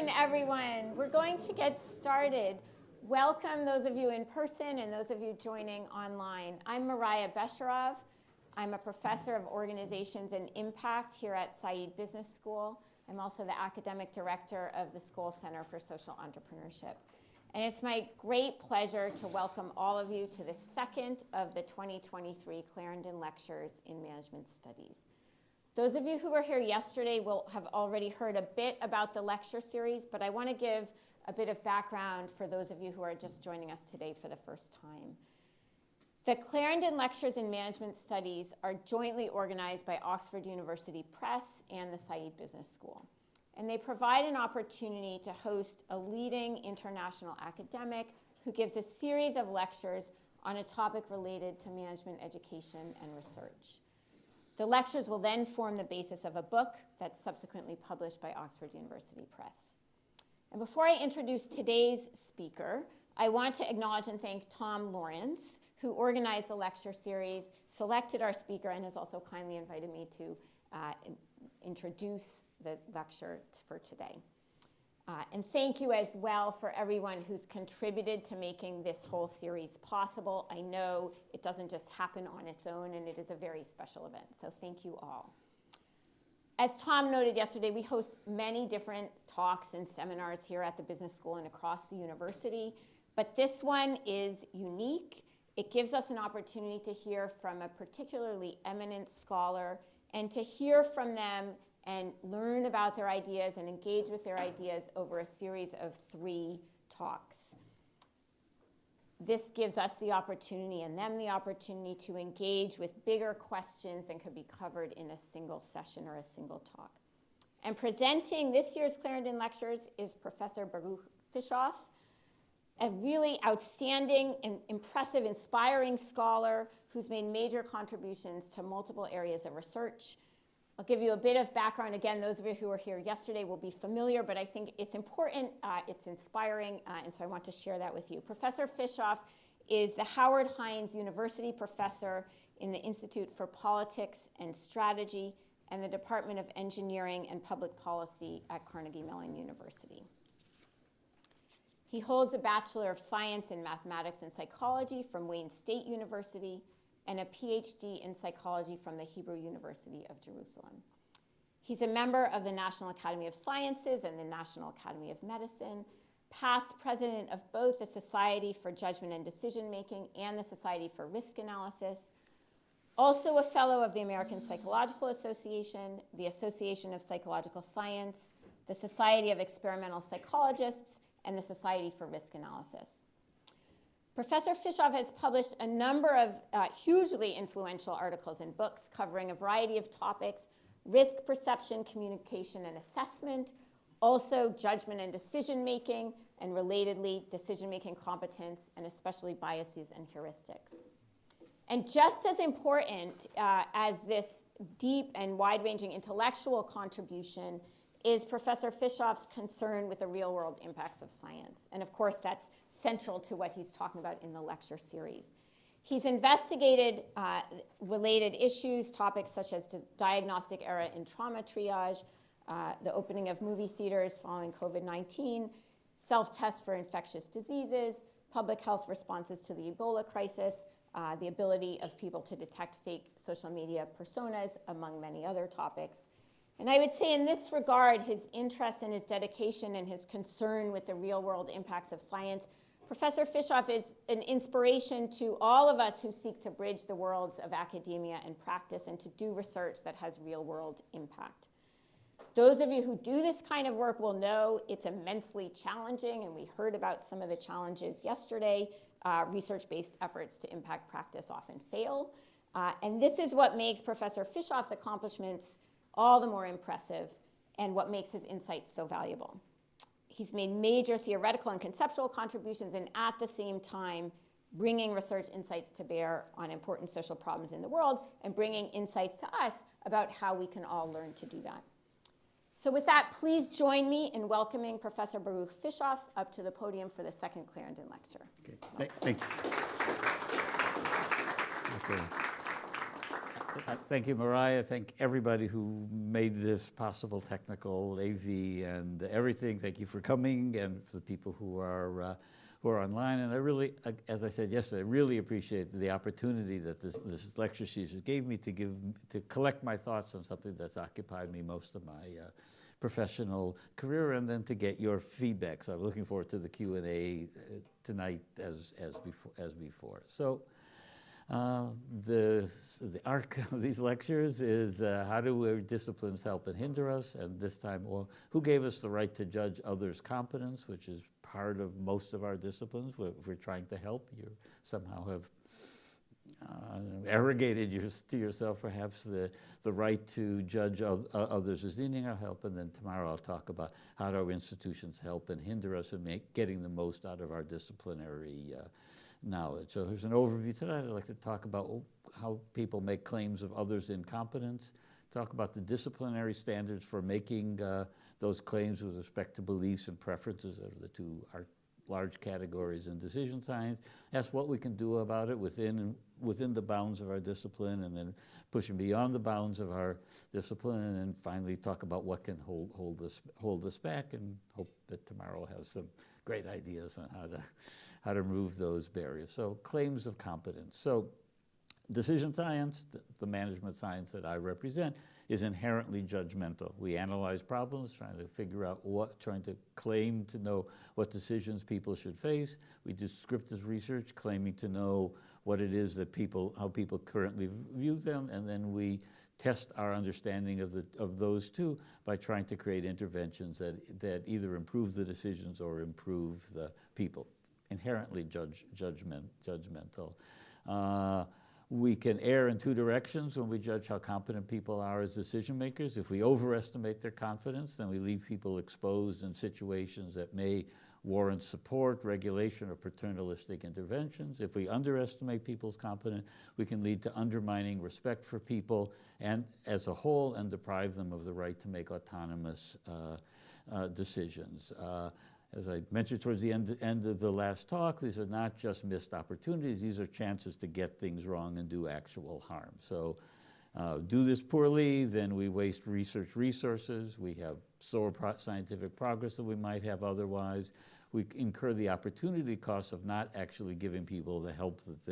afternoon, everyone. We're going to get started. Welcome those of you in person and those of you joining online. I'm Mariah Besharov. I'm a professor of organizations and impact here at Said Business School. I'm also the academic director of the School Center for Social Entrepreneurship. And it's my great pleasure to welcome all of you to the second of the 2023 Clarendon Lectures in Management Studies. Those of you who were here yesterday will have already heard a bit about the lecture series, but I want to give a bit of background for those of you who are just joining us today for the first time. The Clarendon Lectures in Management Studies are jointly organized by Oxford University Press and the Said Business School. And they provide an opportunity to host a leading international academic who gives a series of lectures on a topic related to management education and research. The lectures will then form the basis of a book that's subsequently published by Oxford University Press. And before I introduce today's speaker, I want to acknowledge and thank Tom Lawrence, who organized the lecture series, selected our speaker, and has also kindly invited me to introduce the lecture for today. And thank you as well for everyone who's contributed to making this whole series possible. I know it doesn't just happen on its own, and it is a very special event, so thank you all. As Tom noted yesterday, we host many different talks and seminars here at the Business School and across the university, but this one is unique. It gives us an opportunity to hear from a particularly eminent scholar and to hear from them and learn about their ideas and engage with their ideas over a series of 3 talks. This gives us the opportunity and them the opportunity to engage with bigger questions than could be covered in a single session or a single talk. And presenting this year's Clarendon Lectures is Professor Baruch Fischhoff, a really outstanding and impressive, inspiring scholar who's made major contributions to multiple areas of research. I'll give you a bit of background. Again, those of you who were here yesterday will be familiar, but I think it's important, it's inspiring, and so I want to share that with you. Professor Fischhoff is the Howard Hines University Professor in the Institute for Politics and Strategy and the Department of Engineering and Public Policy at Carnegie Mellon University. He holds a Bachelor of Science in Mathematics and Psychology from Wayne State University and a PhD in psychology from the Hebrew University of Jerusalem. He's a member of the National Academy of Sciences and the National Academy of Medicine, past president of both the Society for Judgment and Decision Making and the Society for Risk Analysis, also a fellow of the American Psychological Association, the Association of Psychological Science, the Society of Experimental Psychologists, and the Society for Risk Analysis. Professor Fischhoff has published a number of hugely influential articles and books covering a variety of topics: risk perception, communication, and assessment, also judgment and decision-making, and relatedly, decision-making competence, and especially biases and heuristics. And just as important as this deep and wide-ranging intellectual contribution is Professor Fischhoff's concern with the real-world impacts of science. And of course, that's central to what he's talking about in the lecture series. He's investigated related issues, topics such as the diagnostic era in trauma triage, the opening of movie theaters following COVID-19, self-tests for infectious diseases, public health responses to the Ebola crisis, the ability of people to detect fake social media personas, among many other topics. And I would say in this regard, his interest and his dedication and his concern with the real-world impacts of science, Professor Fischhoff is an inspiration to all of us who seek to bridge the worlds of academia and practice and to do research that has real-world impact. Those of you who do this kind of work will know it's immensely challenging, and we heard about some of the challenges yesterday. Research-based efforts to impact practice often fail. And this is what makes Professor Fischhoff's accomplishments all the more impressive and what makes his insights so valuable. He's made major theoretical and conceptual contributions and at the same time bringing research insights to bear on important social problems in the world and bringing insights to us about how we can all learn to do that. So with that, please join me in welcoming Professor Baruch Fischhoff up to the podium for the second Clarendon lecture. Okay. Thank you. Okay. Thank you, Mariah. Thank everybody who made this possible, technical, AV, and everything. Thank you for coming, and for the people who are online. And I really, as I said yesterday, I really appreciate the opportunity that this lecture series gave me to collect my thoughts on something that's occupied me most of my professional career, and then to get your feedback. So I'm looking forward to the Q&A tonight as before. So. The arc of these lectures is how do our disciplines help and hinder us? And this time, well, who gave us the right to judge others' competence, which is part of most of our disciplines. If we're trying to help, you somehow have arrogated to yourself perhaps the right to judge others as needing our help. And then tomorrow I'll talk about how do our institutions help and hinder us in getting the most out of our disciplinary knowledge. So here's an overview tonight. I'd like to talk about how people make claims of others' incompetence, talk about the disciplinary standards for making those claims with respect to beliefs and preferences of the two large categories in decision science, ask what we can do about it within the bounds of our discipline, and then pushing beyond the bounds of our discipline, and then finally talk about what can hold us back, and hope that tomorrow has some great ideas on how to remove those barriers. So claims of competence. So decision science, the management science that I represent, is inherently judgmental. We analyze problems, trying to figure out trying to claim to know what decisions people should face. We do descriptive research, claiming to know what it is that how people currently view them, and then we test our understanding of those two by trying to create interventions that either improve the decisions or improve the people. Inherently judgmental. We can err in two directions when we judge how competent people are as decision makers. If we overestimate their confidence, then we leave people exposed in situations that may warrant support, regulation, or paternalistic interventions. If we underestimate people's competence, we can lead to undermining respect for people and as a whole, and deprive them of the right to make autonomous decisions. As I mentioned towards the end of the last talk, these are not just missed opportunities, these are chances to get things wrong and do actual harm. So do this poorly, then we waste research resources, we have slower scientific progress than we might have otherwise, we incur the opportunity cost of not actually giving people the help that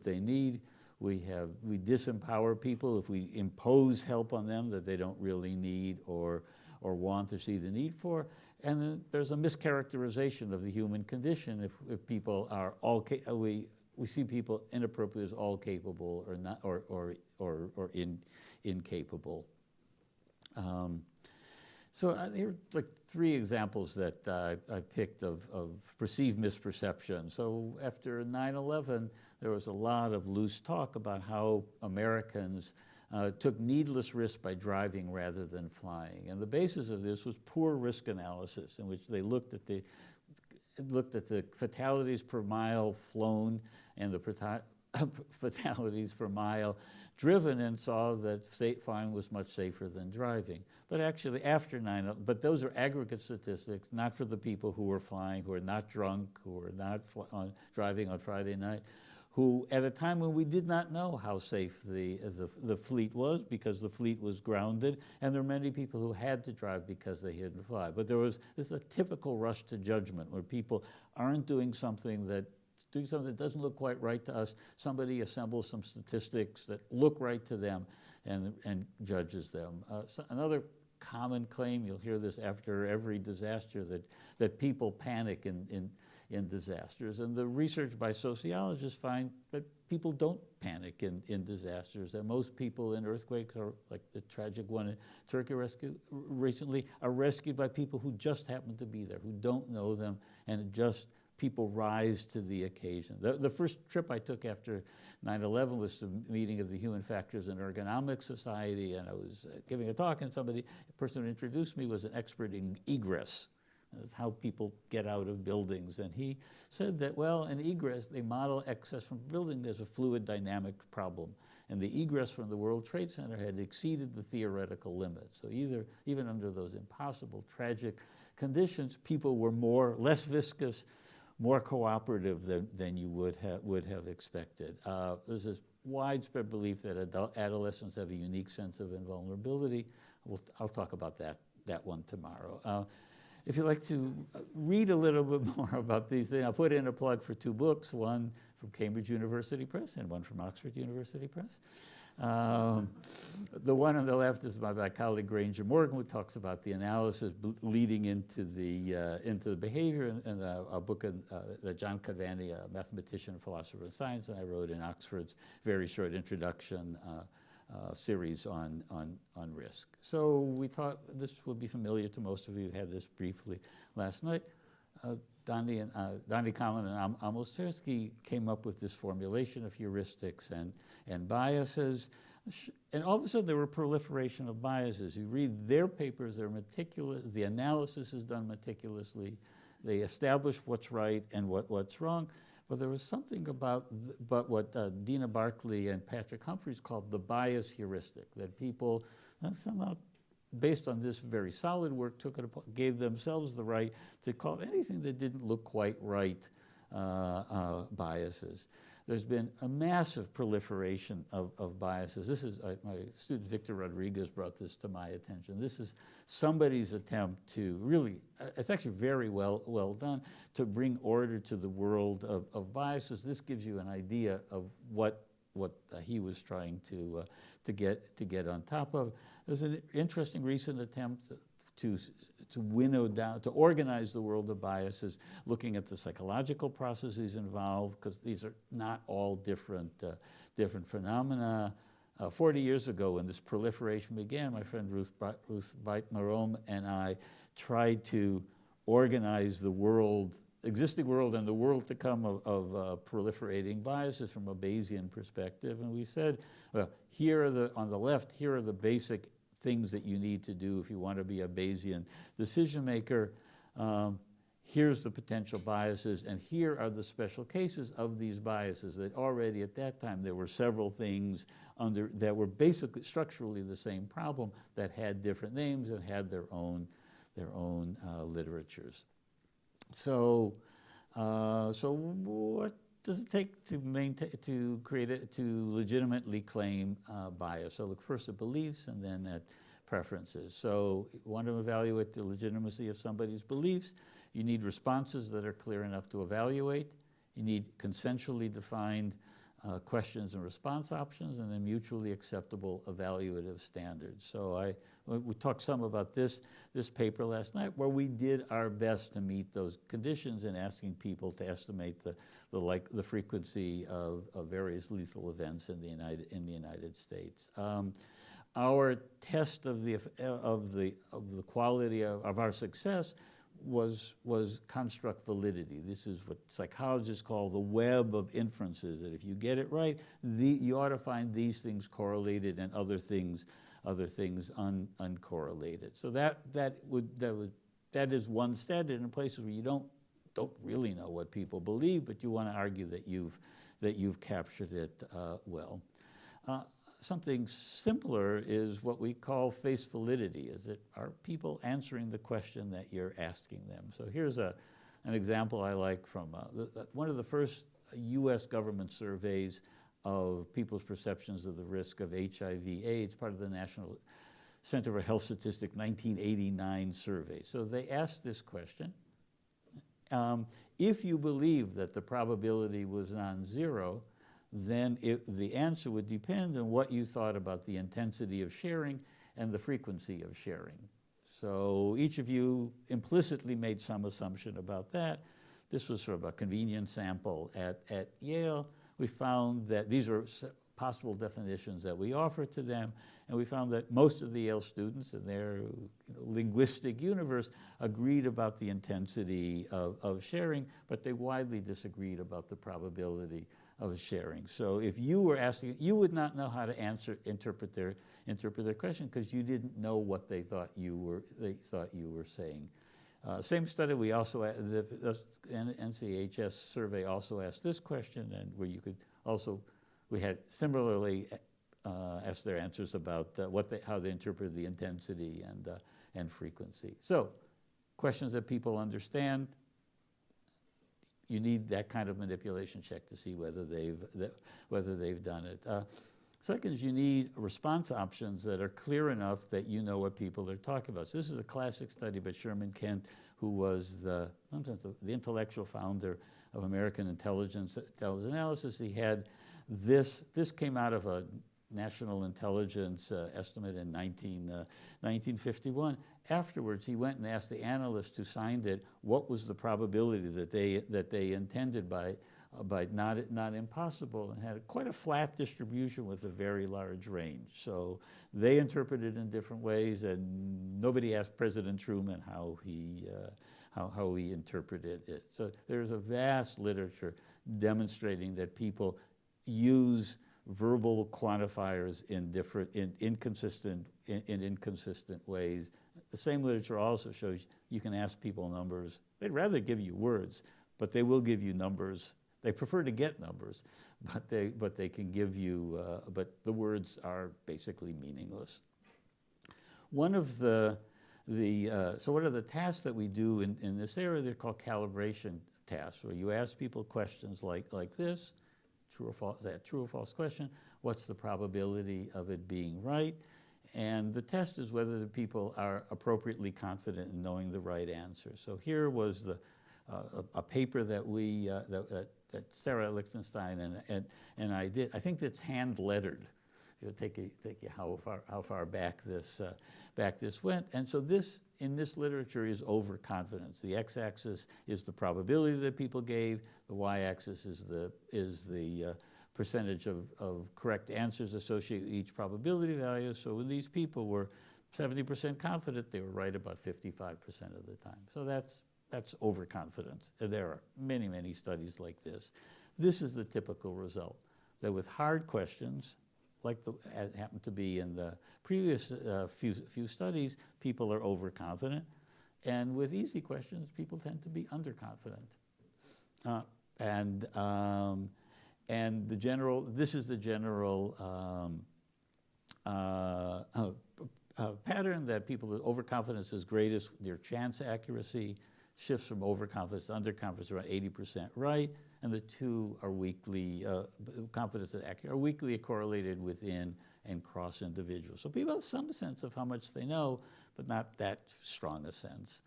they need. We disempower people if we impose help on them that they don't really need or want to see the need for. And then there's a mischaracterization of the human condition if people are we see people inappropriately as all capable or not or incapable. So here are like three examples that I picked of perceived misperception. So after 9/11, there was a lot of loose talk about how Americans took needless risks by driving rather than flying. And the basis of this was poor risk analysis, in which they looked at the fatalities per mile flown and the fatalities per mile driven, and saw that flying was much safer than driving. But actually after 9/11, but those are aggregate statistics, not for the people who were flying, who are not drunk, who are not driving on Friday night, who at a time when we did not know how safe the fleet was, because the fleet was grounded, and there are many people who had to drive because they had to fly. But this is a typical rush to judgment, where people aren't doing something that doesn't look quite right to us. Somebody assembles some statistics that look right to them and judges them. So another common claim, you'll hear this after every disaster, that people panic in disasters. And the research by sociologists find that people don't panic in disasters, that most people in earthquakes, or like the tragic one in Turkey recently, are rescued by people who just happen to be there, who don't know them, and just people rise to the occasion. The first trip I took after 9/11 was the meeting of the Human Factors and Ergonomics Society, and I was giving a talk, and the person who introduced me was an expert in egress. That's how people get out of buildings. And he said that, well, in egress, they model excess from building as a fluid dynamic problem. And the egress from the World Trade Center had exceeded the theoretical limit. So even under those impossible, tragic conditions, people were less viscous, more cooperative than you would have expected. There's this widespread belief that adolescents have a unique sense of invulnerability. I'll talk about that one tomorrow. If you'd like to read a little bit more about these things, I'll put in a plug for 2 books, one from Cambridge University Press and one from Oxford University Press. The one on the left is by my colleague Granger Morgan, who talks about the analysis leading into the behavior, and a book that John Cavani, a mathematician, philosopher of science, and I wrote in Oxford's very short introduction series on risk. So we thought this would be familiar to most of you. We had this briefly last night. Donnie Conlon and Amos Tversky came up with this formulation of heuristics and biases. And all of a sudden there were proliferation of biases. You read their papers, they're meticulous, the analysis is done meticulously. They establish what's right and what's wrong. But there was something about what Dina Barkley and Patrick Humphreys called the bias heuristic, that people somehow, based on this very solid work, gave themselves the right to call anything that didn't look quite right biases. There's been a massive proliferation of biases. This is, my student Victor Rodriguez brought this to my attention. This is somebody's attempt to really, it's actually very well done, to bring order to the world of biases. This gives you an idea of what he was trying to get on top of. There's an interesting recent attempt to winnow down, to organize the world of biases, looking at the psychological processes involved, because these are not all different phenomena. 40 years ago, when this proliferation began, my friend Ruth Beit-Marom and I tried to organize the existing world and the world to come of proliferating biases from a Bayesian perspective. And we said, well, on the left, here are the basic things that you need to do if you want to be a Bayesian decision maker. Here's the potential biases, and here are the special cases of these biases. That already at that time there were several things that were basically structurally the same problem that had different names and had their own literatures. So what does it take to legitimately claim bias? So look first at beliefs and then at preferences. So you want to evaluate the legitimacy of somebody's beliefs. You need responses that are clear enough to evaluate. You need consensually defined questions and response options, and then mutually acceptable evaluative standards. So we talked some about this paper last night, where we did our best to meet those conditions in asking people to estimate the frequency of various lethal events in the United States. Our test of the quality of our success was construct validity. This is what psychologists call the web of inferences, that if you get it right, you ought to find these things correlated and other things uncorrelated. So that is one standard in places where you don't really know what people believe, but you want to argue that you've captured it well. Something simpler is what we call face validity. Are people answering the question that you're asking them? So here's an example I like from one of the first U.S. government surveys of people's perceptions of the risk of HIV/AIDS, part of the National Center for Health Statistics 1989 survey. So they asked this question: if you believe that the probability was non-zero, then the answer would depend on what you thought about the intensity of sharing and the frequency of sharing. So each of you implicitly made some assumption about that. This was sort of a convenience sample at Yale. We found that these are possible definitions that we offer to them, and we found that most of the Yale students in their linguistic universe agreed about the intensity of sharing, but they widely disagreed about the probability of sharing. So if you were asking, you would not know how to interpret their question, because you didn't know what they thought you were saying. Same study, we also, the NCHS survey also asked this question, and where you could also, we had similarly asked their answers about how they interpreted the intensity and frequency. So questions that people understand. you need that kind of manipulation check to see whether they've done it. Second is you need response options that are clear enough that you know what people are talking about. So this is a classic study by Sherman Kent, who was the intellectual founder of American intelligence analysis. He had this came out of a national intelligence estimate in 1951. Afterwards, he went and asked the analysts who signed it what was the probability that they intended by not impossible, and had quite a flat distribution with a very large range. So they interpreted in different ways, and nobody asked President Truman how he interpreted it. So there's a vast literature demonstrating that people use verbal quantifiers in inconsistent ways. The same literature also shows you can ask people numbers. They'd rather give you words, but they will give you numbers. They prefer to get numbers, but they can give you, but the words are basically meaningless. One of so what are the tasks that we do in this area? They're called calibration tasks, where you ask people questions like this: true or false? Is that a true or false question? What's the probability of it being right? And the test is whether the people are appropriately confident in knowing the right answer. So here was a paper that that Sarah Lichtenstein and I did. I think that's hand lettered. It'll take you how far back this went. And so this in this literature is overconfidence. The x-axis is the probability that people gave. The y-axis is the percentage of correct answers associated with each probability value. So when these people were 70% confident, they were right about 55% of the time. So that's overconfidence. There are many, many studies like this. This is the typical result, that with hard questions, like as happened to be in the previous few studies, people are overconfident. And with easy questions, people tend to be underconfident. And this is the general pattern, that people with overconfidence is greatest, their chance accuracy shifts from overconfidence to underconfidence around 80% right, and the two are weakly, confidence and accuracy are weakly correlated within and cross individuals. So people have some sense of how much they know, but not that strong a sense.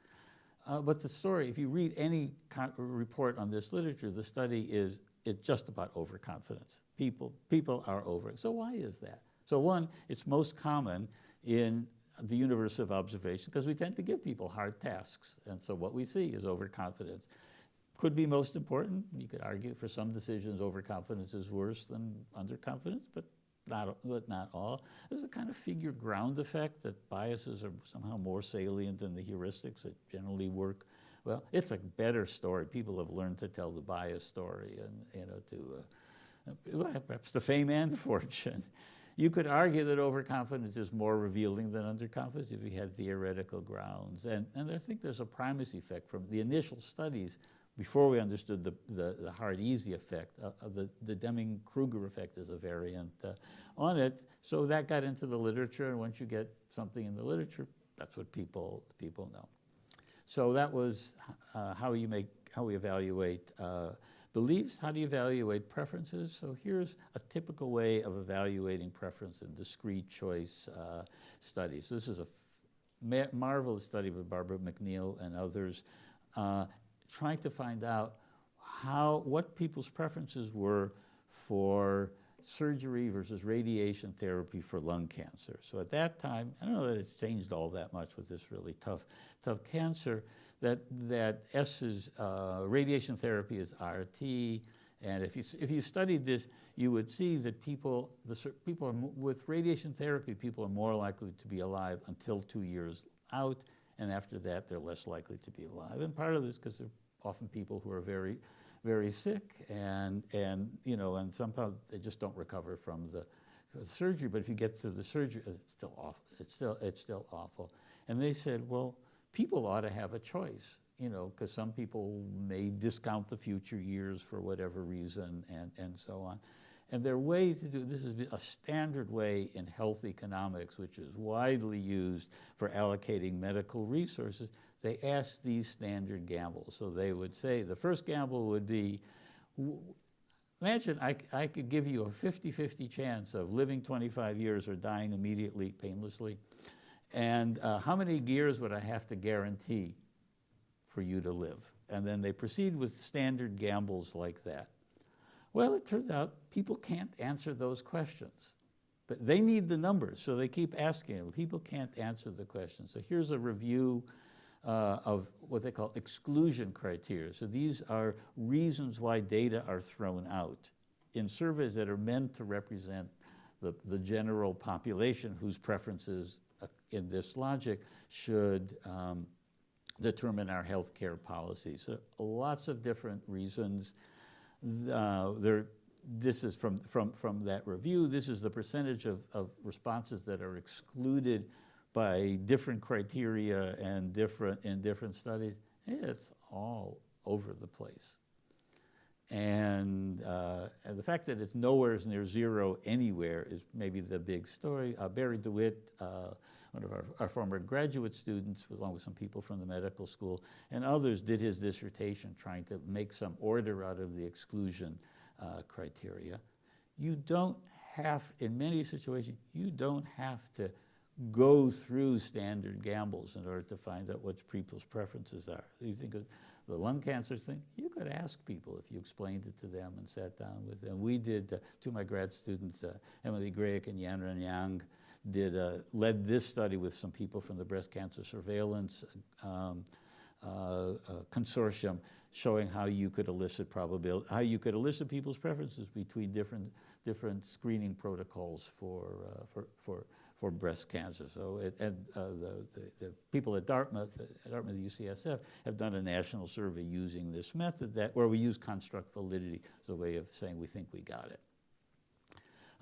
But the story, if you read any report on this literature, the study it's just about overconfidence. People are over. So why is that? So one, it's most common in the universe of observation because we tend to give people hard tasks. And so what we see is overconfidence. Could be most important. You could argue for some decisions overconfidence is worse than underconfidence, but not all. There's a kind of figure ground effect that biases are somehow more salient than the heuristics that generally work. Well, it's a better story. People have learned to tell the bias story, and perhaps to fame and fortune. You could argue that overconfidence is more revealing than underconfidence if you had theoretical grounds. And I think there's a primacy effect from the initial studies before we understood the hard-easy effect. The Deming-Kruger effect is a variant on it. So that got into the literature, and once you get something in the literature, that's what people know. So that was how we evaluate beliefs. How do you evaluate preferences? So here's a typical way of evaluating preference in discrete choice studies. So this is a marvelous study by Barbara McNeil and others, trying to find out what people's preferences were for surgery versus radiation therapy for lung cancer. So at that time, I don't know that it's changed all that much with this really tough cancer, that S's radiation therapy is RT, and if you studied this, you would see that people with radiation therapy, people are more likely to be alive until 2 years out, and after that, they're less likely to be alive. And part of this because they're often people who are very, very sick, and somehow they just don't recover from the surgery. But if you get through the surgery, it's still awful. It's still awful. And they said, well, people ought to have a choice, because some people may discount the future years for whatever reason, and so on. And their way to do this is a standard way in health economics, which is widely used for allocating medical resources. They ask these standard gambles. So they would say the first gamble would be, imagine I could give you a 50-50 chance of living 25 years or dying immediately, painlessly. And how many years would I have to guarantee for you to live? And then they proceed with standard gambles like that. Well, it turns out people can't answer those questions. But they need the numbers, so they keep asking them. People can't answer the questions. So here's a review of what they call exclusion criteria. So these are reasons why data are thrown out in surveys that are meant to represent the general population whose preferences in this logic should determine our healthcare policies. So lots of different reasons. This is from that review. This is the percentage of responses that are excluded by different criteria and in different studies. It's all over the place. And the fact that it's nowhere near zero anywhere is maybe the big story. Barry DeWitt, one of our former graduate students, along with some people from the medical school, and others did his dissertation trying to make some order out of the exclusion criteria. You don't have, in many situations, you don't have to go through standard gambles in order to find out what people's preferences are. You think of the lung cancer thing, you could ask people if you explained it to them and sat down with them. We did, two of my grad students, Emily Grayek and Yanran Yang, led this study with some people from the breast cancer surveillance consortium, showing how you could elicit people's preferences between different screening protocols for breast cancer. So the people at Dartmouth UCSF have done a national survey using this method where we use construct validity as a way of saying we think we got it.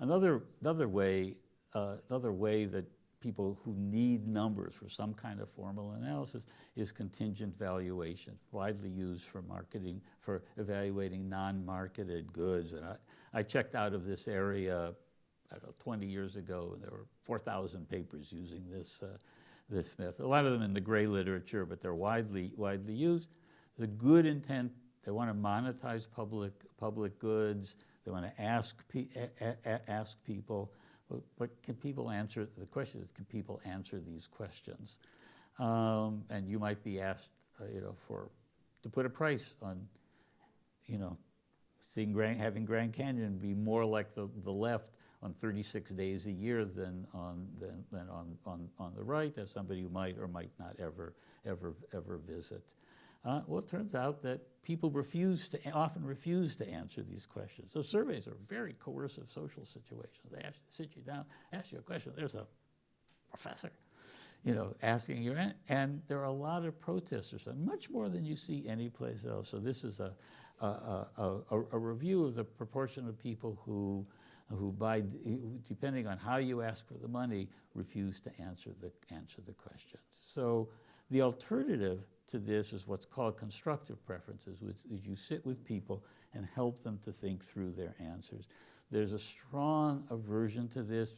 Another way that people who need numbers for some kind of formal analysis is contingent valuation, widely used for marketing, for evaluating non-marketed goods. And I checked out of this area, I don't know, 20 years ago, and there were 4,000 papers using this method. A lot of them in the gray literature, but they're widely used. The good intent, they want to monetize public goods. They want to ask people. But can people answer, the question is, can people answer these questions? And you might be asked, to put a price on, having Grand Canyon be more like the left on 36 days a year than on the right, as somebody who might or might not ever visit. Well, it turns out that people often refuse to answer these questions. So surveys are very coercive social situations. They sit you down, ask you a question. There's a professor, asking you, and there are a lot of protesters, and much more than you see anyplace else. So this is a review of the proportion of people who depending on how you ask for the money, refuse to answer the questions. So the alternative to this is what's called constructive preferences, which is you sit with people and help them to think through their answers. There's a strong aversion to this.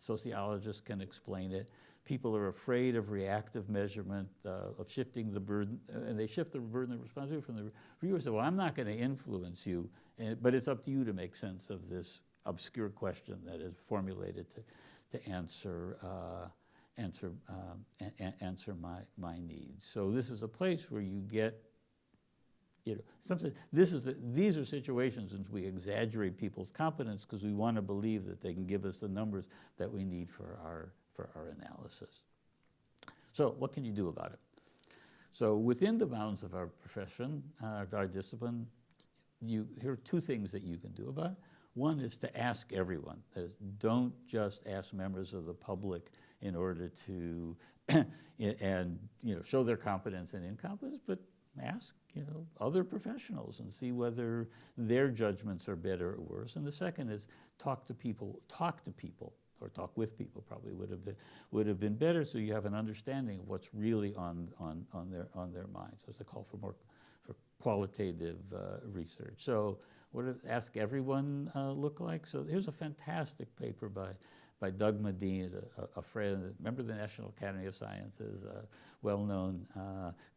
Sociologists can explain it. People are afraid of reactive measurement, of shifting the burden, and they shift the burden of responsibility from the reviewer. So, well, I'm not going to influence you, but it's up to you to make sense of this obscure question that is formulated to answer my needs. So this is a place where you get, these are situations in which we exaggerate people's competence because we want to believe that they can give us the numbers that we need for our analysis. So what can you do about it? So within the bounds of our profession, of our discipline, here are two things that you can do about it. One is to ask everyone. That is, don't just ask members of the public in order to show their competence and incompetence, but ask other professionals and see whether their judgments are better or worse. And the second is talk to people, or talk with people probably would have been better, so you have an understanding of what's really on their minds. So it's a call qualitative research. So what does Ask Everyone look like? So here's a fantastic paper by Doug Medine, a friend, member of the National Academy of Sciences, a well-known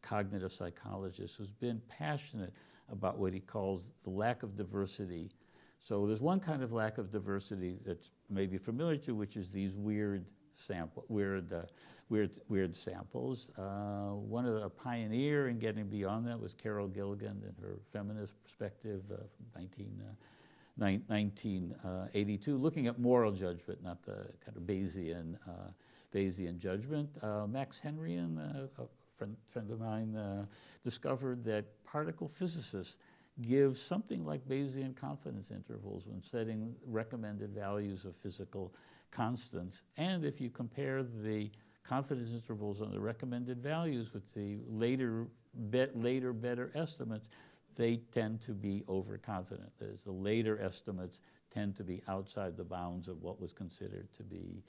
cognitive psychologist who's been passionate about what he calls the lack of diversity. So there's one kind of lack of diversity that's maybe familiar to, which is these weird samples. One of the pioneer in getting beyond that was Carol Gilligan and her feminist perspective from 1982, looking at moral judgment, not the kind of Bayesian judgment. Max Henrian, a friend of mine, discovered that particle physicists give something like Bayesian confidence intervals when setting recommended values of physical constants. And if you compare the confidence intervals on the recommended values with the later better estimates, they tend to be overconfident. That is, the later estimates tend to be outside the bounds of what was considered to be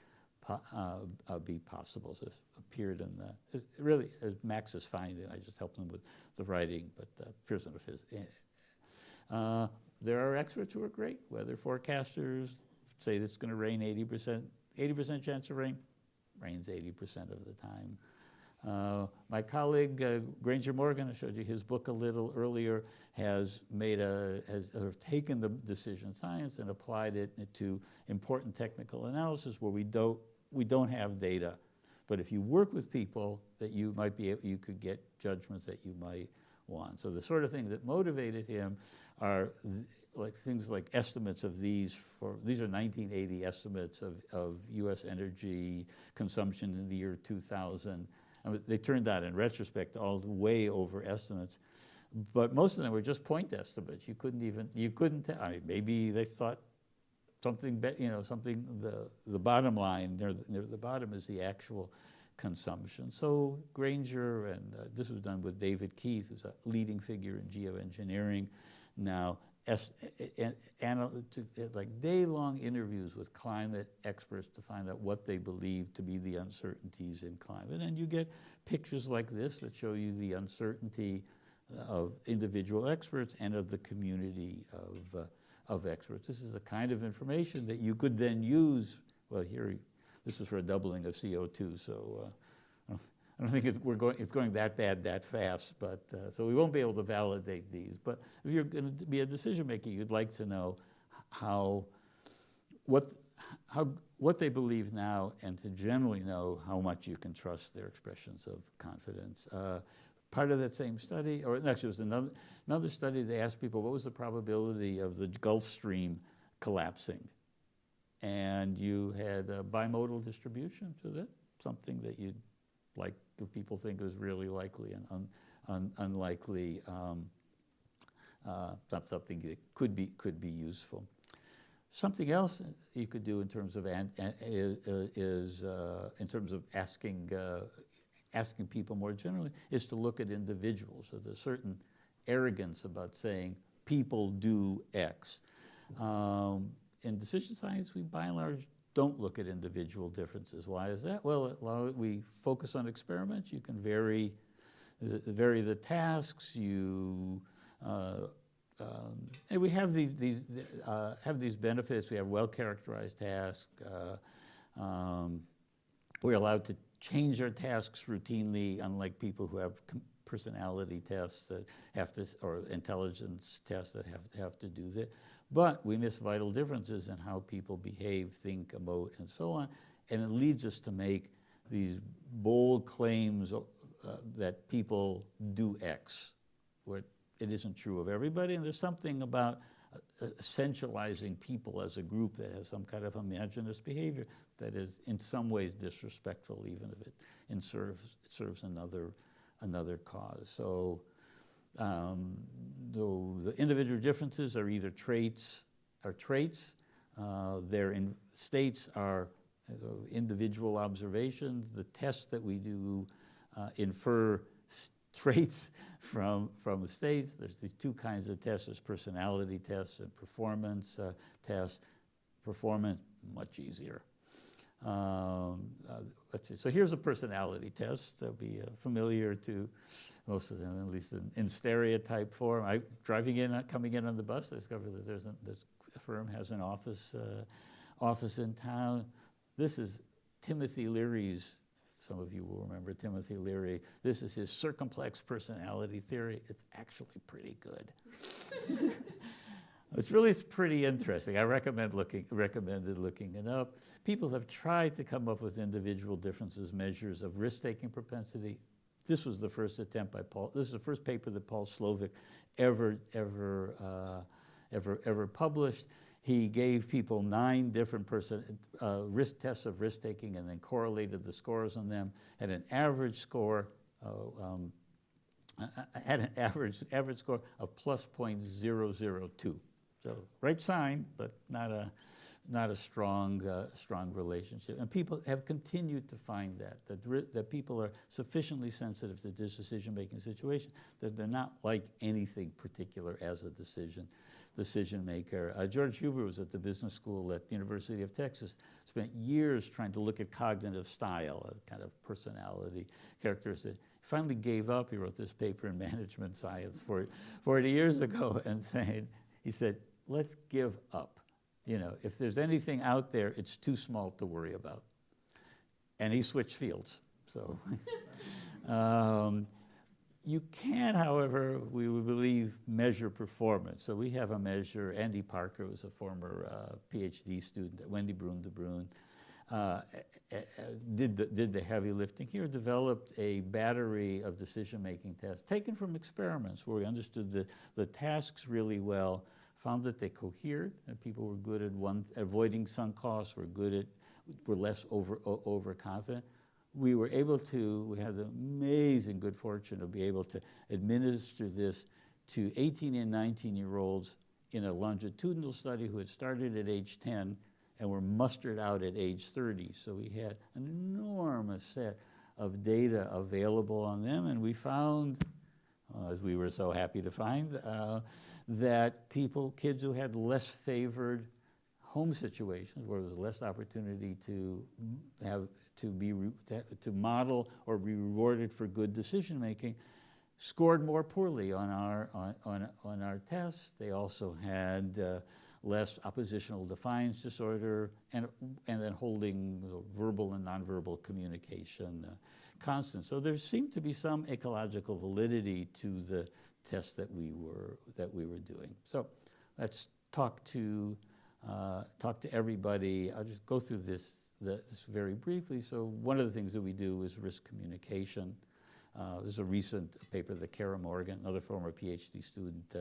possible. So this appeared in the, really, as Max is finding, I just helped him with the writing, but appears in the physics. There are experts who are great, weather forecasters say it's going to rain 80% chance of rain, rains 80% of the time. My colleague, Granger Morgan, I showed you his book a little earlier, has sort of taken the decision science and applied it to important technical analysis where we don't have data. But if you work with people, that you might be able, you could get judgments that you might want. So the sort of things that motivated him are things like estimates of these are 1980 estimates of US energy consumption in the year 2000. They turned out in retrospect all way over estimates, but most of them were just point estimates. You couldn't tell. I mean, maybe they thought something, the bottom line, near the bottom is the actual consumption. So Granger, and this was done with David Keith, who's a leading figure in geoengineering now, like day-long interviews with climate experts to find out what they believe to be the uncertainties in climate. And you get pictures like this that show you the uncertainty of individual experts and of the community of experts. This is the kind of information that you could then use. Well, here, this is for a doubling of CO2, so I don't think it's going that bad that fast, but so we won't be able to validate these. But if you're going to be a decision maker, you'd like to know what they believe now, and to generally know how much you can trust their expressions of confidence. Part of that same study, or actually it was another study, they asked people what was the probability of the Gulf Stream collapsing, and you had a bimodal distribution to that, something that you'd like people think is really likely and unlikely, something that could be useful. Something else you could do in terms of asking people more generally is to look at individuals. So there's certain arrogance about saying people do X. In decision science, we by and large don't look at individual differences. Why is that? Well, we focus on experiments. You can vary the tasks. And we have these benefits. We have well-characterized tasks. We're allowed to change our tasks routinely, unlike people who have personality tests that have to, or intelligence tests that have to do that. But we miss vital differences in how people behave, think, emote, and so on. And it leads us to make these bold claims that people do X, where it isn't true of everybody. And there's something about essentializing people as a group that has some kind of homogeneous behavior that is in some ways disrespectful, even if it serves another cause. So the individual differences are either traits. Their states are individual observations. The tests that we do infer traits from the states. There's these two kinds of tests. There's personality tests and performance tests. Performance, much easier. Let's see. So here's a personality test. That'll be familiar to most of them, at least in stereotype form. Coming in on the bus, I discovered that this firm has an office in town. This is Timothy Leary's. Some of you will remember Timothy Leary. This is his circumplex personality theory. It's actually pretty good. It's really pretty interesting. I recommended looking it up. People have tried to come up with individual differences, measures of risk-taking propensity. This was the first attempt by Paul. This is the first paper that Paul Slovic ever published. He gave people 9 different risk tests of risk-taking and then correlated the scores on them. Had an average score. Had an average score of plus 0.002. So right sign, but not a strong relationship. And people have continued to find that people are sufficiently sensitive to this decision-making situation that they're not like anything particular as a decision maker. George Huber was at the business school at the University of Texas, spent years trying to look at cognitive style, a kind of personality characteristic. Finally gave up. He wrote this paper in management science 40 years ago and he said, let's give up. If there's anything out there, it's too small to worry about. And he switched fields. So you can, however, we believe, measure performance. So we have a measure. Andy Parker was a former PhD student at Wendy Brune de Brune. Did the heavy lifting here, developed a battery of decision-making tests taken from experiments where we understood the tasks really well, found that they cohered, and people were good at avoiding sunk costs, were less overconfident. We had the amazing good fortune to be able to administer this to 18 and 19-year-olds in a longitudinal study who had started at age 10 and were mustered out at age 30. So we had an enormous set of data available on them, and we found, as we were so happy to find, that kids who had less favored home situations, where there was less opportunity to model or be rewarded for good decision making, scored more poorly on our tests. They also had less oppositional defiance disorder, and then holding verbal and nonverbal communication constant. So there seemed to be some ecological validity to the test that we were doing. So let's talk to everybody. I'll just go through this very briefly. So one of the things that we do is risk communication. There's a recent paper that Kara Morgan, another former PhD student,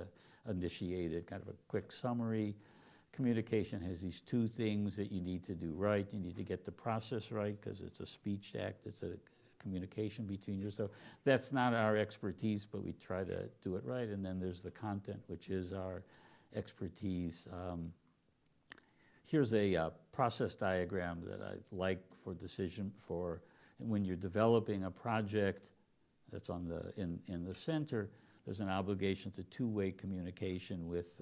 initiated, kind of a quick summary. Communication has these 2 things that you need to do right. You need to get the process right, because it's a speech act. It's a communication between you. So that's not our expertise, but we try to do it right. And then there's the content, which is our expertise. Here's a process diagram that I like for when you're developing a project that's in the center. There's an obligation to 2-way communication with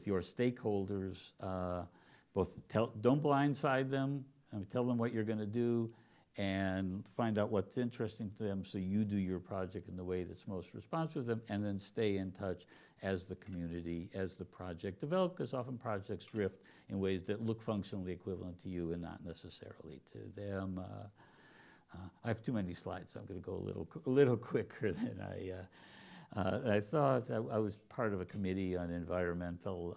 your stakeholders. Don't blindside them. Tell them what you're going to do, and find out what's interesting to them, so you do your project in the way that's most responsive to them, and then stay in touch as the project develops, because often projects drift in ways that look functionally equivalent to you and not necessarily to them. I have too many slides, so I'm going to go a little quicker than I thought. I was part of a committee on environmental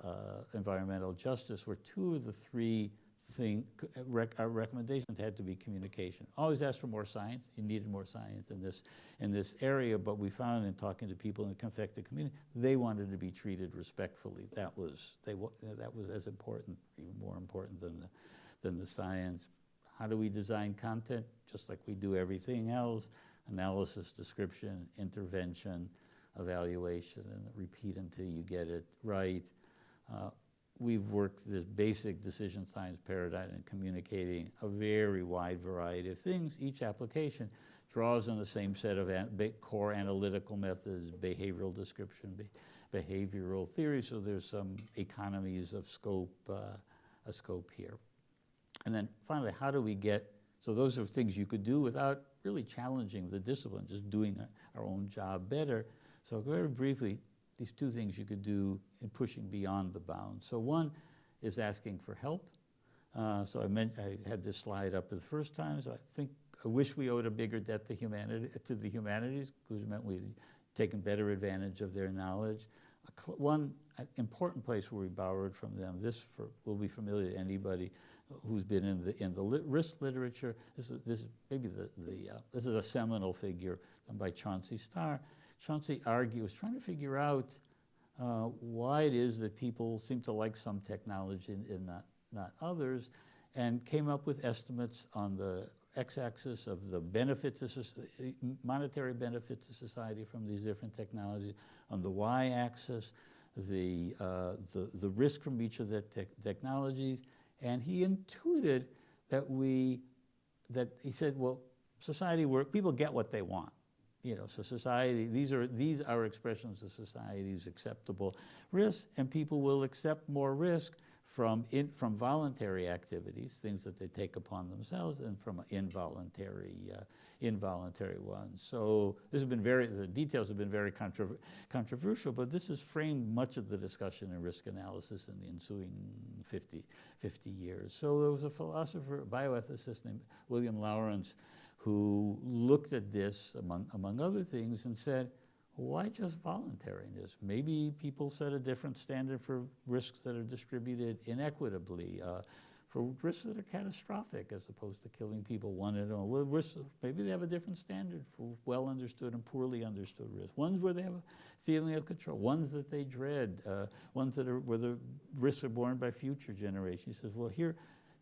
justice, where 2 of the 3 our recommendations had to be communication. Always ask for more science. You needed more science in this area, but we found in talking to people in the affected community, they wanted to be treated respectfully. That was as important, even more important than the science. How do we design content? Just like we do everything else: analysis, description, intervention, evaluation, and repeat until you get it right. We've worked this basic decision science paradigm in communicating a very wide variety of things. Each application draws on the same set of core analytical methods: behavioral description, behavioral theory. So there's some economies of scope here. And then finally, how do we get, so those are things you could do without really challenging the discipline, just doing our own job better. So very briefly, these two things you could do in pushing beyond the bounds. So one is asking for help. So I had this slide up the first time, so I wish we owed a bigger debt to the humanities, because it meant we'd taken better advantage of their knowledge. One important place where we borrowed from them, will be familiar to anybody who's been in the risk literature. This is maybe this is a seminal figure by Chauncey Starr. Chauncey was trying to figure out why it is that people seem to like some technology and not others, and came up with estimates on the x-axis of the monetary benefit to society from these different technologies, on the y-axis the risk from each of the technologies, and he intuited that he said, well, society people get what they want. So society, these are expressions of society's acceptable risk, and people will accept more risk from voluntary activities, things that they take upon themselves, and from involuntary ones. So the details have been very controversial, but this has framed much of the discussion in risk analysis in the ensuing 50 years. So there was a philosopher, bioethicist named William Lawrence, who looked at this, among other things, and said, why just voluntariness? Maybe people set a different standard for risks that are distributed inequitably, for risks that are catastrophic as opposed to killing people one and all. Well, maybe they have a different standard for well understood and poorly understood risks. Ones where they have a feeling of control, ones that they dread, ones where the risks are borne by future generations. He says, well, here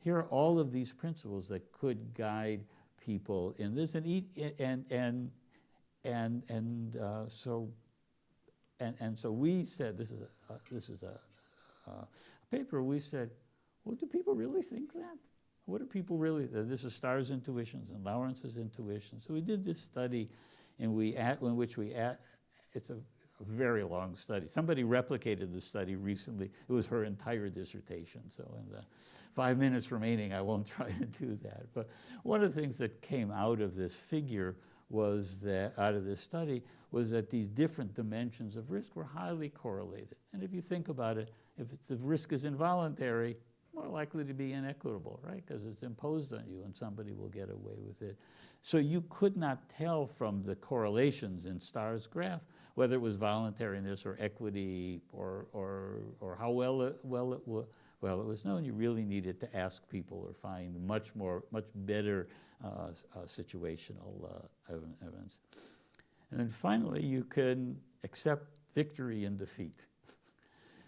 are all of these principles that could guide people in this, so we said, this is a paper. We said, well, do people really think that? What do people really? This is Starr's intuitions and Lawrence's intuitions. So we did this study, in which it's a very long study. Somebody replicated the study recently. It was her entire dissertation. So in the 5 minutes remaining, I won't try to do that. But one of the things that came out of this figure out of this study was that these different dimensions of risk were highly correlated. And if you think about it, if the risk is involuntary, more likely to be inequitable, right? Because it's imposed on you and somebody will get away with it. So you could not tell from the correlations in Starr's graph whether it was voluntariness or equity or how well it was known. You really needed to ask people or find much better situational evidence. And then finally, you can accept victory and defeat.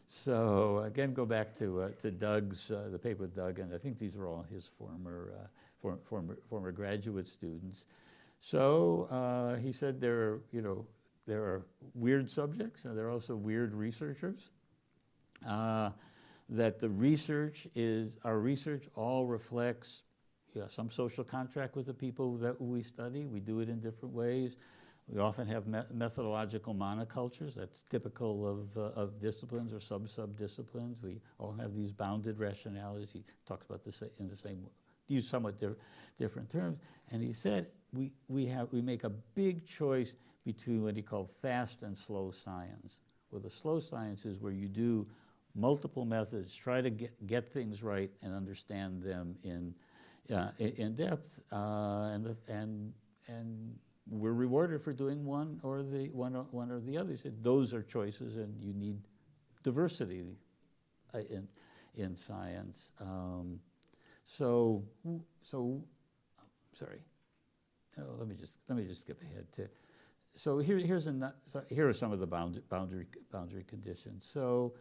So again, go back to Doug's, the paper with Doug, and I think these are all his former graduate students. So he said there are weird subjects, and there are also weird researchers. That our research all reflects some social contract with the people that we study. We do it in different ways. We often have methodological monocultures. That's typical of disciplines or sub-disciplines. We all have these bounded rationalities. He talks about this in the same, use somewhat different terms. And he said we make a big choice between what he called fast and slow science. Well, the slow science is where you do multiple methods, try to get things right and understand them in depth, and we're rewarded for doing one or the other. So those are choices, and you need diversity in science. Sorry. Oh, let me just skip ahead to. So here are some of the boundary conditions. So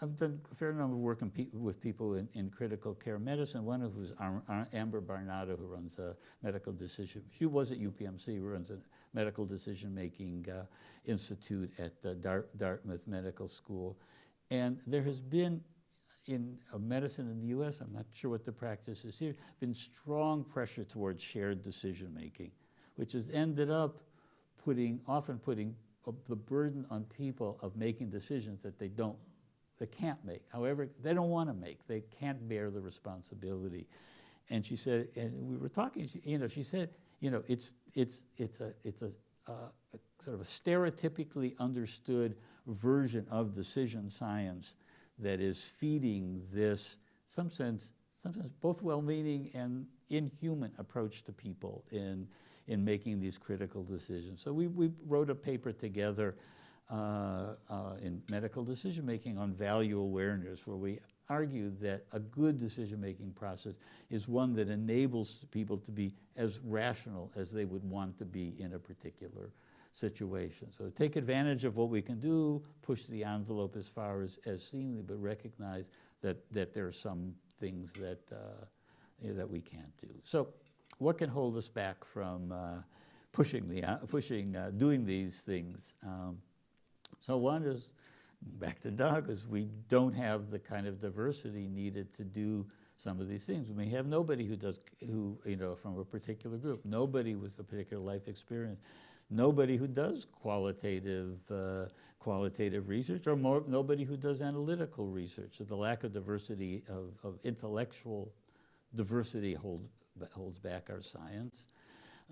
I've done a fair number of work with people in critical care medicine. One of who's Amber Barnado, who runs a medical decision. She was at UPMC, who runs a medical decision-making institute at Dartmouth Medical School. And there has been, in medicine in the U.S., I'm not sure what the practice is here, been strong pressure towards shared decision-making, which has ended up often putting the burden on people of making decisions that they don't can't make. However, they don't want to make. They can't bear the responsibility. And she said, and we were talking. She said, it's a sort of a stereotypically understood version of decision science that is feeding this, sometimes both well-meaning and inhuman approach to people in making these critical decisions. So we wrote a paper together in medical decision-making on value awareness, where we argued that a good decision-making process is one that enables people to be as rational as they would want to be in a particular situation. So take advantage of what we can do, push the envelope as far as seemly, but recognize that there are some things that we can't do. So what can hold us back from doing these things? So one is, back to Doug, is we don't have the kind of diversity needed to do some of these things. We have nobody who from a particular group, nobody with a particular life experience, nobody who does qualitative research, or nobody who does analytical research. So the lack of diversity, of intellectual diversity holds back our science.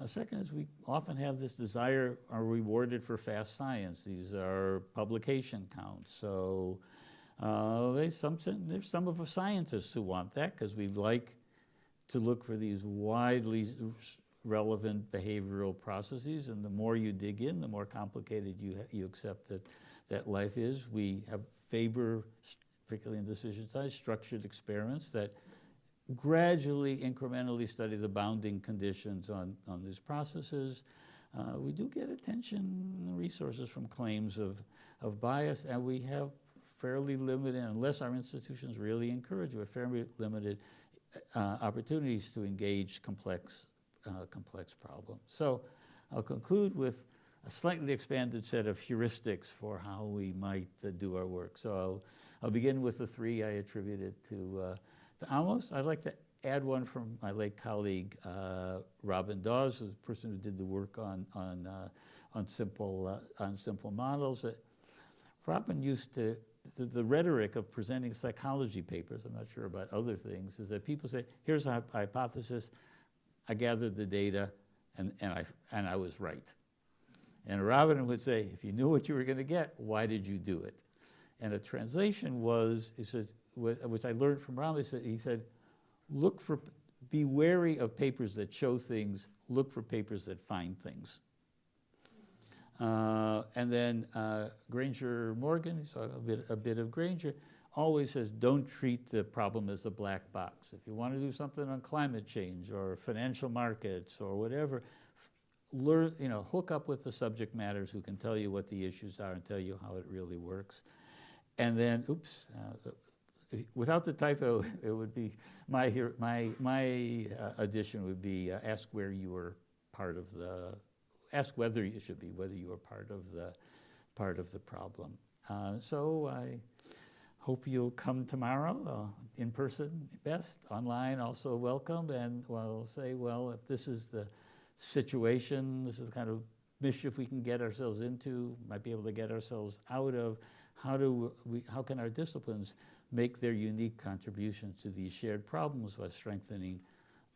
Second is we often have this desire, are rewarded for fast science. These are publication counts. So there's some of us scientists who want that, because we like to look for these widely relevant behavioral processes, and the more you dig in, the more complicated you accept that life is. We have Faber, particularly in decision science, structured experiments that gradually, incrementally study the bounding conditions on these processes. We do get attention and resources from claims of bias, and we have fairly limited, unless our institutions really encourage it, fairly limited opportunities to engage complex problems. So I'll conclude with a slightly expanded set of heuristics for how we might do our work. So I'll begin with the three I attributed to Amos. I'd like to add one from my late colleague, Robin Dawes, the person who did the work on simple models. Robin used to, the rhetoric of presenting psychology papers, I'm not sure about other things, is that people say, here's a hypothesis, I gathered the data, and I was right. And Robin would say, if you knew what you were going to get, why did you do it? And a translation was, he says, which I learned from Robin, he said, be wary of papers that show things, look for papers that find things. And then Granger Morgan, so a bit of Granger, always says, don't treat the problem as a black box. If you want to do something on climate change or financial markets or whatever, hook up with the subject matters who can tell you what the issues are and tell you how it really works. And then, without the typo, it would be, my addition would be ask where you were part of the, ask whether you should be, whether you were part of the problem. So I hope you'll come tomorrow, in person best, online also welcome, and we'll say, well, if this is the situation, this is the kind of mischief we can get ourselves into, might be able to get ourselves out of, how can our disciplines make their unique contributions to these shared problems while strengthening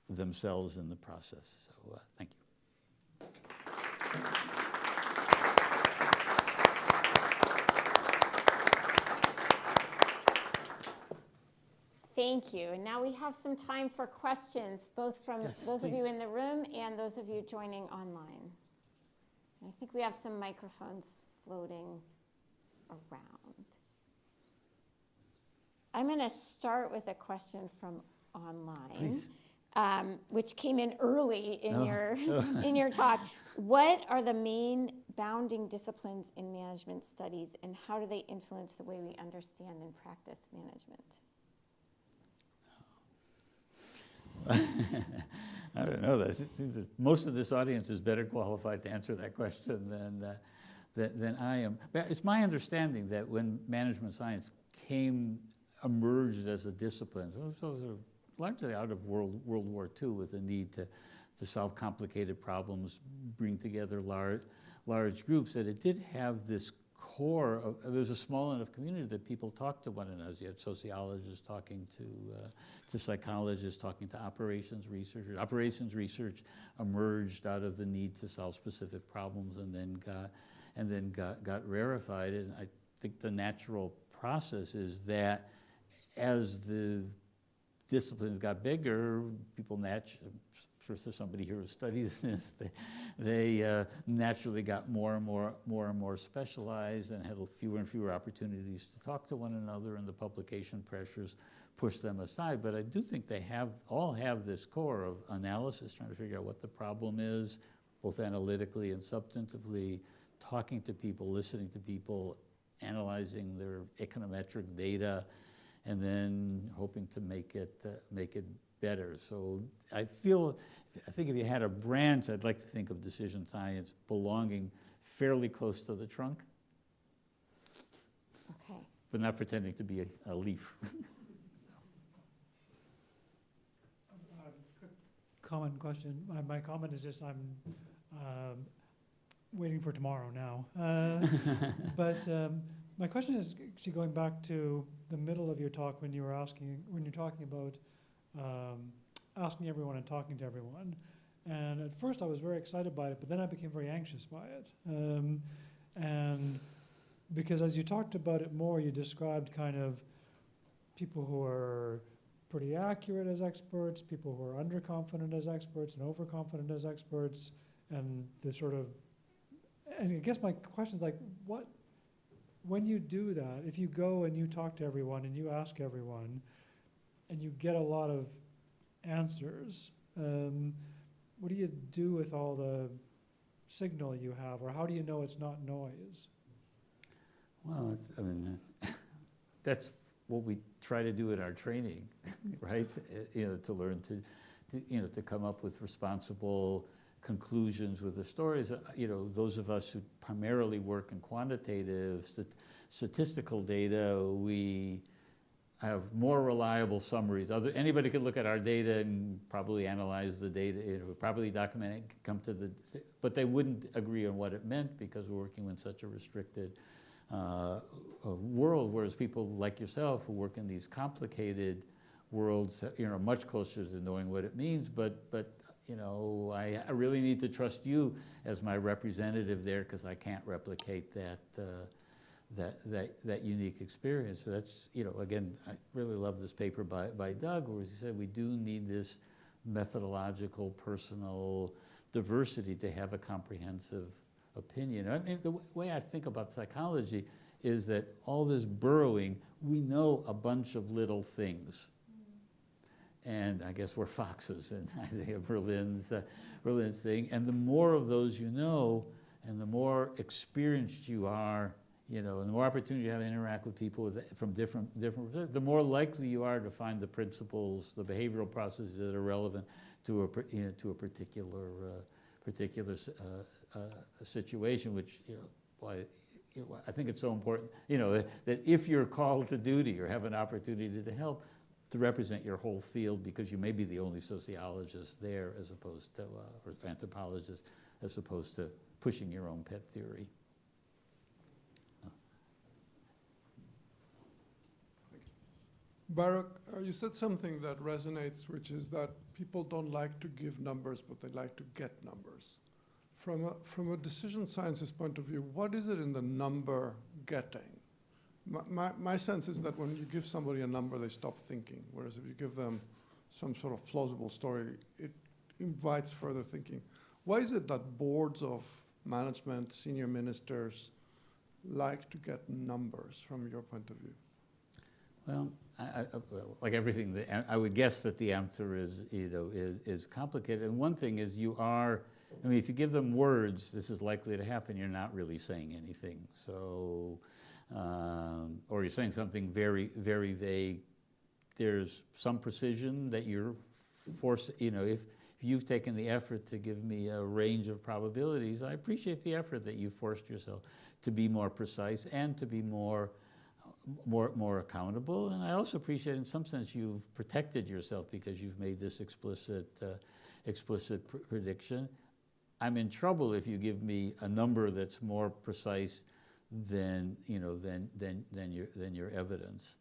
themselves in the process. So thank you. Thank you. And now we have some time for questions, both from those of you in the room and those of you joining online. And I think we have some microphones floating around. I'm going to start with a question from online, which came in early in your talk. What are the main bounding disciplines in management studies, and how do they influence the way we understand and practice management? I don't know. Most of this audience is better qualified to answer that question than I am. But it's my understanding that when management science emerged as a discipline, so sort of largely out of World War II, with a need to solve complicated problems, bring together large groups, that it did have this core of, there's a small enough community that people talk to one another. You had sociologists talking to psychologists, talking to operations researchers. Operations research emerged out of the need to solve specific problems and then got rarefied. And I think the natural process is that as the disciplines got bigger, people naturally, I'm sure there's somebody here who studies this, they naturally got more and more specialized and had fewer and fewer opportunities to talk to one another, and the publication pressures pushed them aside. But I do think they all have this core of analysis, trying to figure out what the problem is, both analytically and substantively, talking to people, listening to people, analyzing their econometric data, and then hoping to make it better. So I think if you had a branch, I'd like to think of decision science belonging fairly close to the trunk, Okay. but not pretending to be a leaf. Quick comment question. My comment is just I'm waiting for tomorrow now. But my question is actually going back to the middle of your talk when you're talking about asking everyone and talking to everyone. And at first I was very excited by it, but then I became very anxious by it. And because as you talked about it more, you described kind of people who are pretty accurate as experts, people who are underconfident as experts and overconfident as experts, and the sort of, and I guess my question is like, when you do that, if you go and you talk to everyone and you ask everyone, and you get a lot of answers, what do you do with all the signal you have, or how do you know it's not noise? Well, I mean, that's what we try to do in our training, right? To learn to come up with responsible conclusions with the stories. Those of us who primarily work in quantitative statistical data, we have more reliable summaries. Anybody could look at our data and probably analyze the data, probably document it, come to but they wouldn't agree on what it meant because we're working in such a restricted world, whereas people like yourself who work in these complicated worlds, much closer to knowing what it means, but I really need to trust you as my representative there because I can't replicate that unique experience. So that's, again, I really love this paper by Doug, where he said we do need this methodological, personal diversity to have a comprehensive opinion. I mean, the way I think about psychology is that all this burrowing, we know a bunch of little things. And I guess we're foxes, and I think of Berlin's thing. And the more of those you know, and the more experienced you are, and the more opportunity you have to interact with people from different, the more likely you are to find the principles, the behavioral processes that are relevant to a particular situation. Which I think it's so important, that if you're called to duty or have an opportunity to help, to represent your whole field, because you may be the only sociologist there as opposed to, or anthropologist, as opposed to pushing your own pet theory. Baruch, you said something that resonates, which is that people don't like to give numbers, but they like to get numbers. From a decision scientist point of view, what is it in the number getting? My sense is that when you give somebody a number, they stop thinking, whereas if you give them some sort of plausible story, it invites further thinking. Why is it that boards of management, senior ministers, like to get numbers from your point of view? Well, like everything, I would guess that the answer is complicated. And one thing is if you give them words, this is likely to happen, you're not really saying anything. So, or you're saying something very, very vague. There's some precision that you're forced, if you've taken the effort to give me a range of probabilities, I appreciate the effort that you forced yourself to be more precise and to be more accountable. And I also appreciate, in some sense, you've protected yourself because you've made this explicit prediction. I'm in trouble if you give me a number that's more precise than your evidence.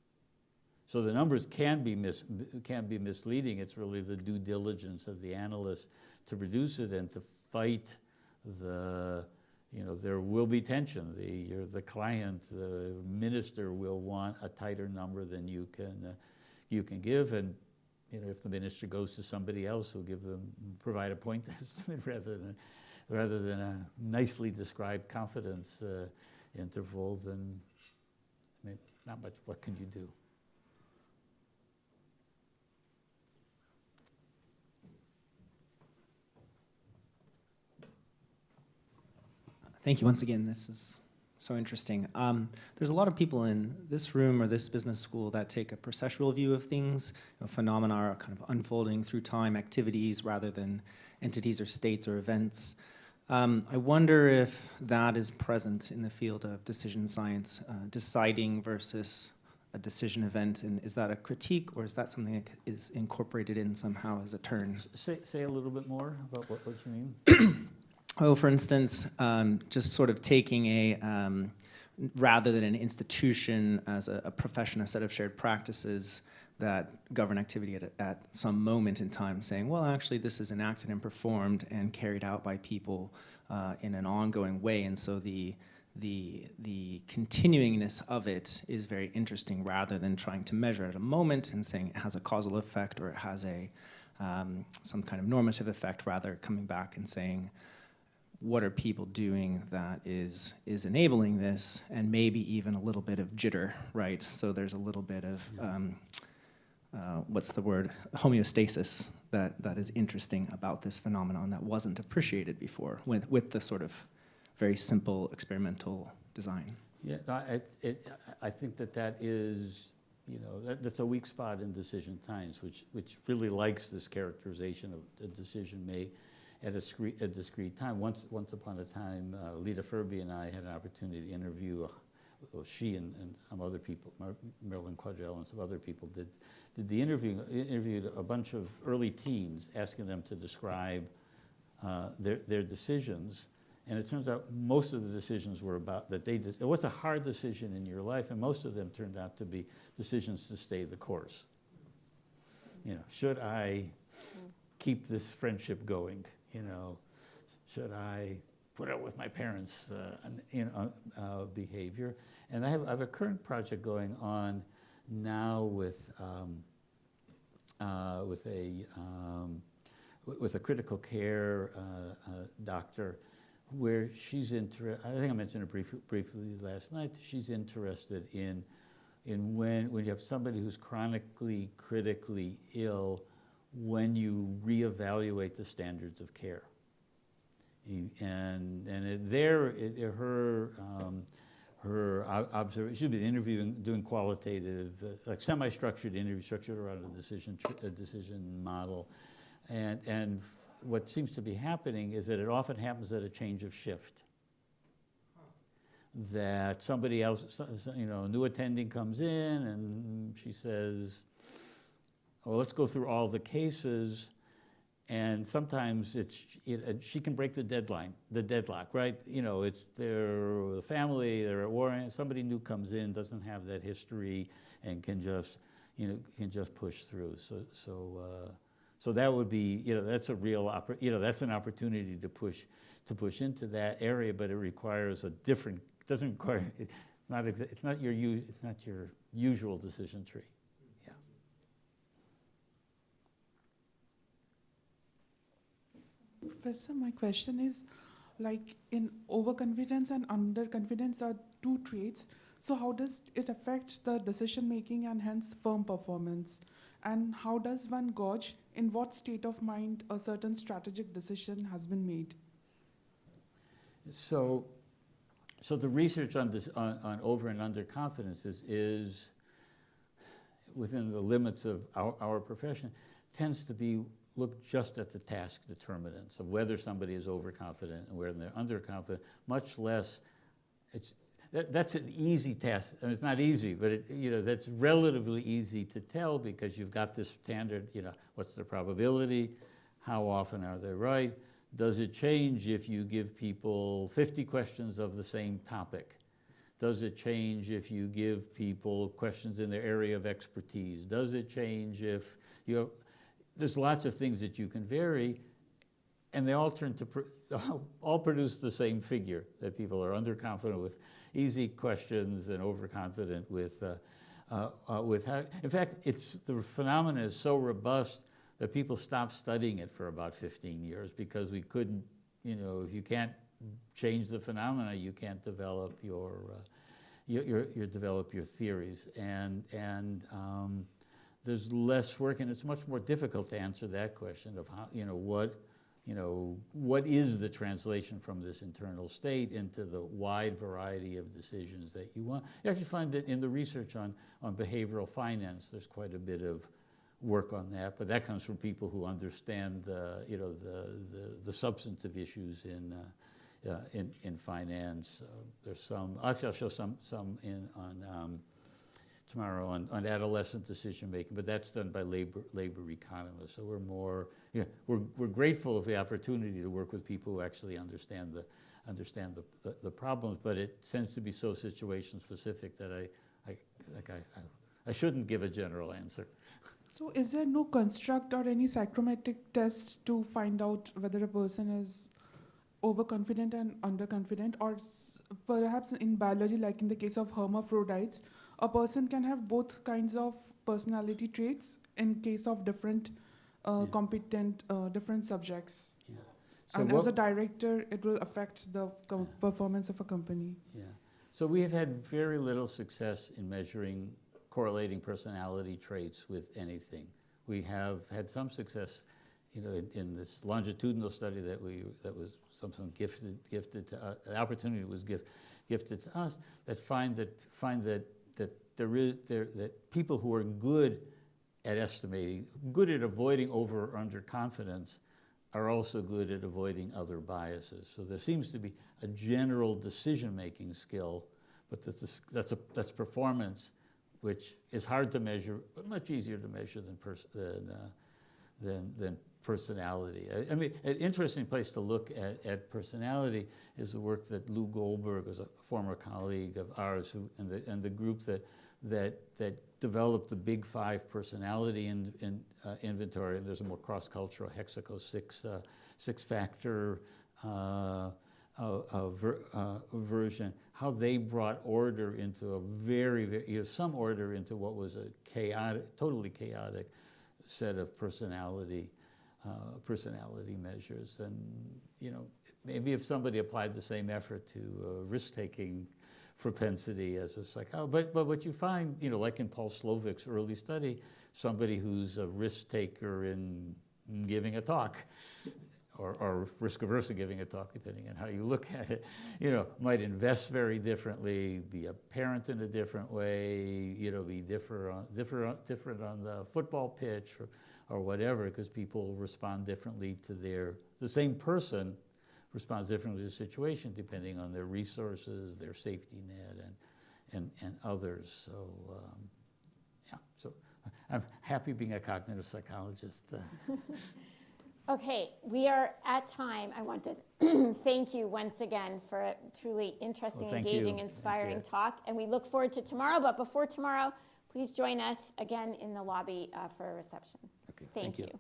So the numbers can be misleading. It's really the due diligence of the analyst to produce it and to fight the, there will be tension. The client, the minister will want a tighter number than you can give, and if the minister goes to somebody else who'll provide a point estimate rather than a nicely described confidence interval, then not much. What can you do? Thank you once again. This is so interesting. There's a lot of people in this room or this business school that take a processual view of things. Phenomena are kind of unfolding through time, activities rather than entities or states or events. I wonder if that is present in the field of decision science, deciding versus a decision event, and is that a critique or is that something that is incorporated in somehow as a turn? Say a little bit more about what you mean. Oh, for instance, just sort of taking rather than an institution as a profession, a set of shared practices that govern activity at some moment in time, saying, well, actually, this is enacted and performed and carried out by people in an ongoing way, and so the continuingness of it is very interesting, rather than trying to measure at a moment and saying it has a causal effect or it has some kind of normative effect, rather coming back and saying, what are people doing that is enabling this, and maybe even a little bit of jitter, right? So there's a little bit of, what's the word, homeostasis that is interesting about this phenomenon that wasn't appreciated before with the sort of very simple experimental design. Yeah, I think that is, that's a weak spot in decision science, which really likes this characterization of a decision made at a discrete time. Once upon a time, Lita Furby and I had an opportunity to interview, she and some other people, Marilyn Quadrell and some other people did the interviewed a bunch of early teens, asking them to describe their decisions. And it turns out most of the decisions were about that what's a hard decision in your life, and most of them turned out to be decisions to stay the course. Should I keep this friendship going? Should I put up with my parents' behavior? And I have a current project going on now with a critical care doctor, where she's interested. I think I mentioned it briefly last night. She's interested in when you have somebody who's chronically, critically ill, when you reevaluate the standards of care. Her observation, she's been interviewing, doing qualitative, like semi-structured interview, structured around a decision model, and what seems to be happening is that it often happens at a change of shift. That somebody else, a new attending comes in and she says, well, let's go through all the cases, and sometimes she can break the deadlock, right? It's the family, they're at war, and somebody new comes in, doesn't have that history, and can just push through. So that would be, that's a real, that's an opportunity to push into that area, but it requires doesn't require, it's not your usual decision tree. Professor, my question is, like in overconfidence and underconfidence are two traits. So how does it affect the decision making and hence firm performance? And how does one gauge in what state of mind a certain strategic decision has been made? So the research on this on over and underconfidence is within the limits of our profession, tends to be look just at the task determinants of whether somebody is overconfident and whether they're underconfident, much less, that's an easy test. I mean, it's not easy, but that's relatively easy to tell because you've got this standard, what's the probability, how often are they right, does it change if you give people 50 questions of the same topic? Does it change if you give people questions in their area of expertise? Does it change if you have, there's lots of things that you can vary, and they all turn to, all produce the same figure, that people are underconfident with easy questions and overconfident with how, in fact, the phenomenon is so robust that people stopped studying it for about 15 years because we couldn't, if you can't change the phenomena, you can't develop your theories, and there's less work, and it's much more difficult to answer that question of how, what is the translation from this internal state into the wide variety of decisions that you want. You actually find that in the research on behavioral finance, there's quite a bit of work on that, but that comes from people who understand the substantive issues in finance. There's some. Actually, I'll show some tomorrow on adolescent decision making, but that's done by labor economists. So we're more. We're grateful of the opportunity to work with people who actually understand the problems, but it tends to be so situation specific that I shouldn't give a general answer. So is there no construct or any psychometric test to find out whether a person is overconfident and underconfident, or perhaps in biology, like in the case of hermaphrodites, a person can have both kinds of personality traits in case of different competent different subjects. Yeah. So and as a director, it will affect the performance of a company. Yeah. So we have had very little success in measuring correlating personality traits with anything. We have had some success, in this longitudinal study that was something gifted to us. The opportunity was gifted to us, that find that that people who are good at estimating, good at avoiding over or underconfidence, are also good at avoiding other biases. So there seems to be a general decision-making skill, but that's performance, which is hard to measure, but much easier to measure than personality. I mean, an interesting place to look at personality is the work that Lou Goldberg, was a former colleague of ours, and the group that developed the Big Five personality inventory. And there's a more cross-cultural Hexaco six-factor version. How they brought order into a very some order into what was a totally chaotic set of personality measures. And maybe if somebody applied the same effort to risk-taking propensity as a psychologist, but what you find, like in Paul Slovik's early study, somebody who's a risk-taker in giving a talk, or risk-averse in giving a talk, depending on how you look at it, might invest very differently, be a parent in a different way, be different on the football pitch or whatever, because people respond differently to the same person responds differently to the situation depending on their resources, their safety net, and others. So, so I'm happy being a cognitive psychologist. Okay, we are at time. I want to thank you once again for a truly interesting, engaging, inspiring talk. And we look forward to tomorrow. But before tomorrow, please join us again in the lobby for a reception. Okay, Thank you.